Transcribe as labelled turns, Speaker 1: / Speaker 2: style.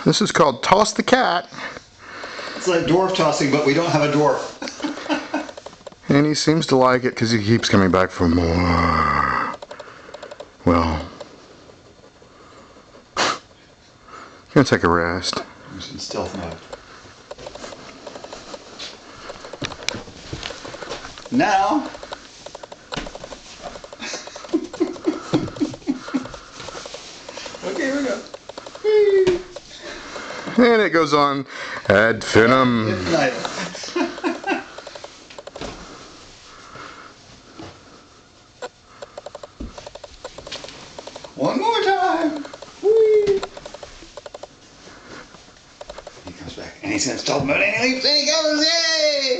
Speaker 1: This is called Toss the Cat.
Speaker 2: It's like dwarf tossing, but we don't have a dwarf.
Speaker 1: And he seems to like it because he keeps coming back for more. Well, gonna take a rest.
Speaker 2: He's in stealth mode. Now. Okay, here we go. Whee.
Speaker 1: And it goes on ad infinitum.
Speaker 2: One more time. Whee. He comes back and he's in stealth mode and he leaps and he goes. Yay!